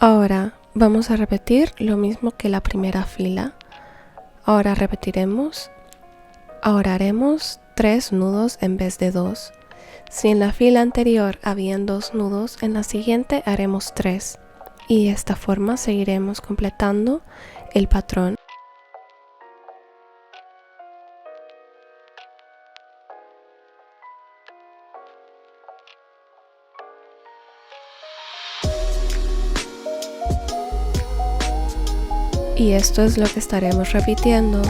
Ahora vamos a repetir lo mismo que la primera fila. Ahora repetiremos. Ahora haremos 3 nudos en vez de 2. Si en la fila anterior habían 2 nudos, en la siguiente haremos 3. Y de esta forma seguiremos completando el patrón. Y esto es lo que estaremos repitiendo.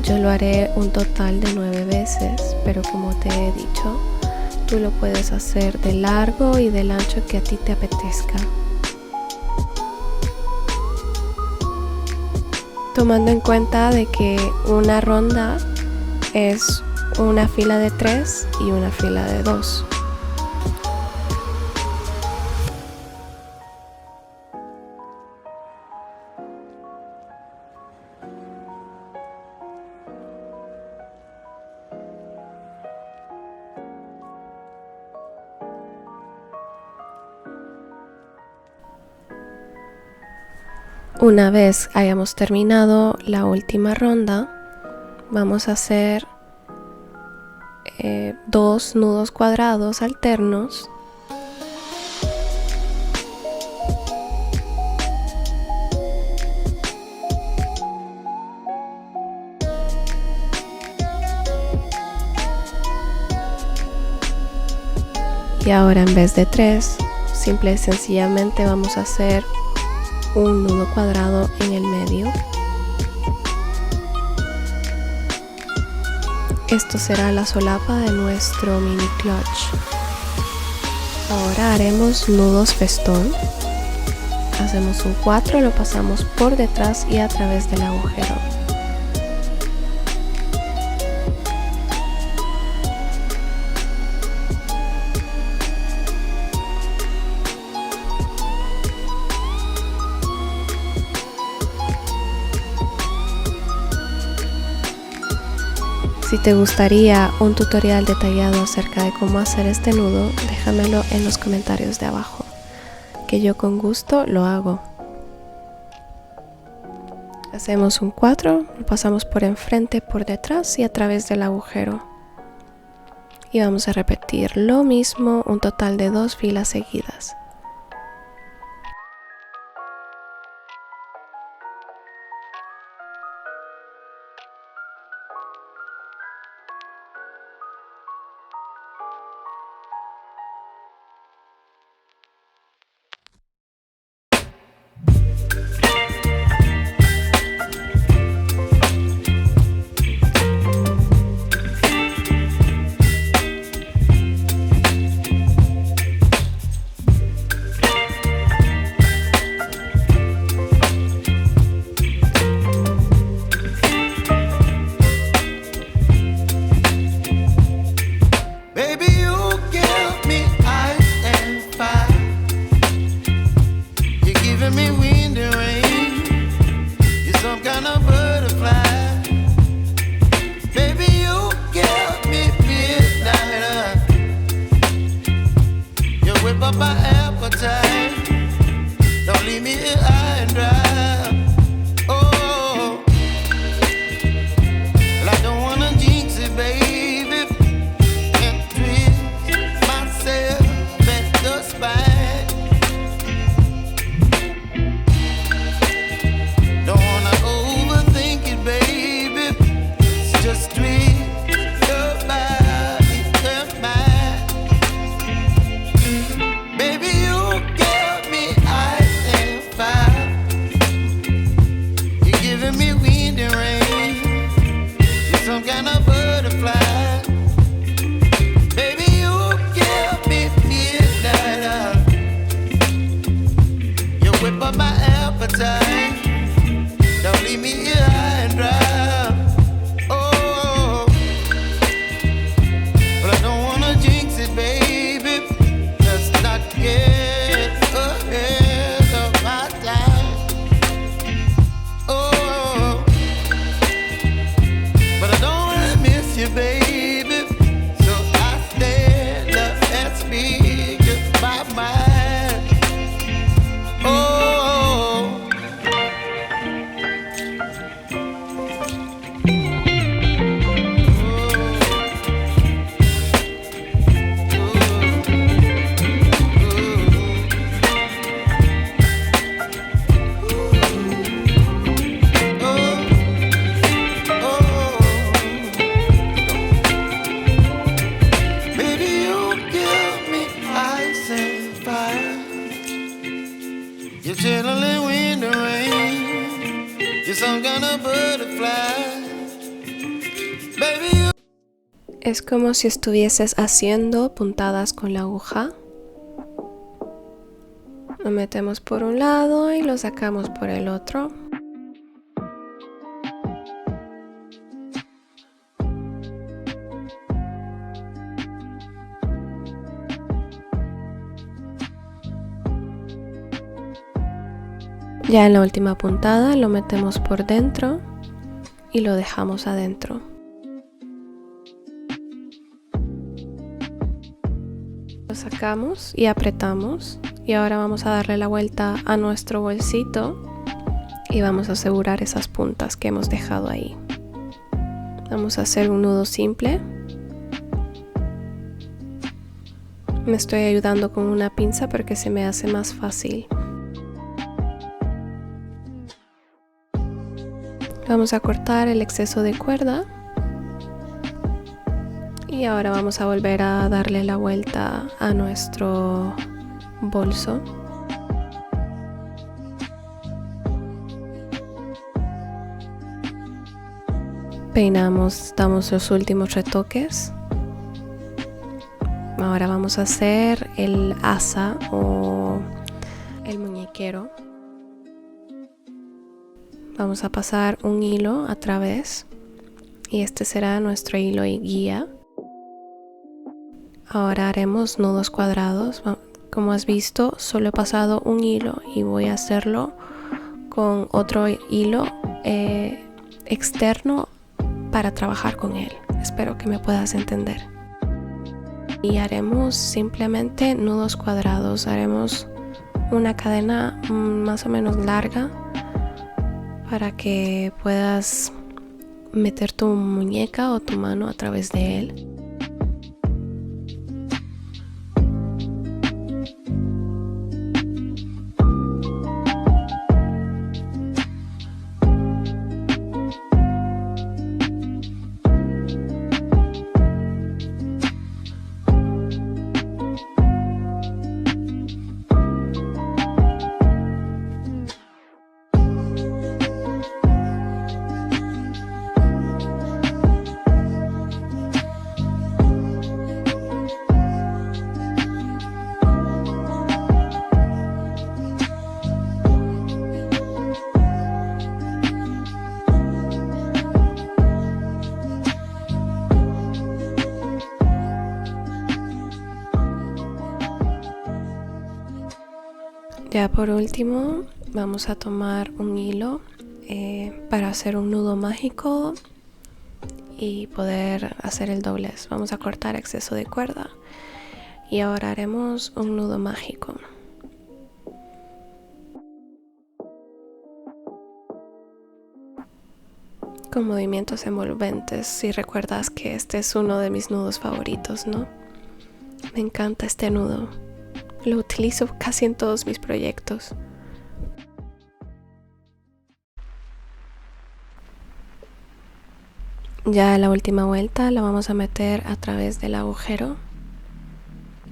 Yo lo haré un total de 9 veces, pero como te he dicho, tú lo puedes hacer de largo y del ancho que a ti te apetezca. Tomando en cuenta de que una ronda es una fila de 3 y una fila de 2. Una vez hayamos terminado la última ronda, vamos a hacer 2 nudos cuadrados alternos . Y ahora en vez de 3, simple y sencillamente vamos a hacer un nudo cuadrado en el medio. Esto será la solapa de nuestro mini clutch. Ahora haremos nudos festón. Hacemos un 4, lo pasamos por detrás y a través del agujero. Si te gustaría un tutorial detallado acerca de cómo hacer este nudo, déjamelo en los comentarios de abajo, que yo con gusto lo hago. Hacemos un 4, lo pasamos por enfrente, por detrás y a través del agujero. Y vamos a repetir lo mismo, un total de 2 filas seguidas. Es como si estuvieses haciendo puntadas con la aguja. Lo metemos por un lado y lo sacamos por el otro. Ya en la última puntada lo metemos por dentro y lo dejamos adentro. Lo sacamos y apretamos, y ahora vamos a darle la vuelta a nuestro bolsito y vamos a asegurar esas puntas que hemos dejado ahí. Vamos a hacer un nudo simple. Me estoy ayudando con una pinza porque se me hace más fácil. Vamos a cortar el exceso de cuerda y ahora vamos a volver a darle la vuelta a nuestro bolso. Peinamos, damos los últimos retoques. Ahora vamos a hacer el asa o el muñequero. Vamos a pasar un hilo a través y este será nuestro hilo y guía. Ahora haremos nudos cuadrados. Como has visto, solo he pasado un hilo y voy a hacerlo con otro hilo externo para trabajar con él. Espero que me puedas entender. Y haremos simplemente nudos cuadrados. Haremos una cadena más o menos larga para que puedas meter tu muñeca o tu mano a través de él. Ya por último vamos a tomar un hilo para hacer un nudo mágico y poder hacer el doblez. Vamos a cortar exceso de cuerda y ahora haremos un nudo mágico. Con movimientos envolventes, si recuerdas que este es uno de mis nudos favoritos, ¿no? Me encanta este nudo. Lo utilizo casi en todos mis proyectos. Ya la última vuelta la vamos a meter a través del agujero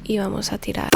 y vamos a tirar.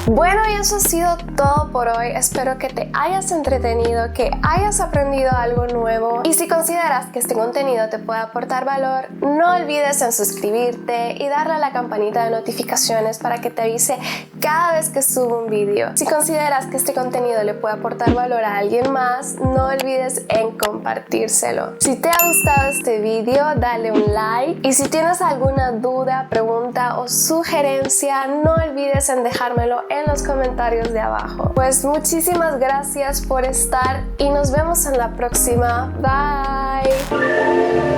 Bueno, y eso ha sido todo por hoy. Espero que te hayas entretenido, que hayas aprendido algo nuevo. Y si consideras que este contenido te puede aportar valor, no olvides en suscribirte y darle a la campanita de notificaciones para que te avise cada vez que subo un vídeo. Si consideras que este contenido le puede aportar valor a alguien más, no olvides en compartírselo. Si te ha gustado este vídeo, dale un like. Y si tienes alguna duda, pregunta o sugerencia, no olvides en dejármelo en los comentarios de abajo. Pues muchísimas gracias por estar y nos vemos en la próxima. Bye.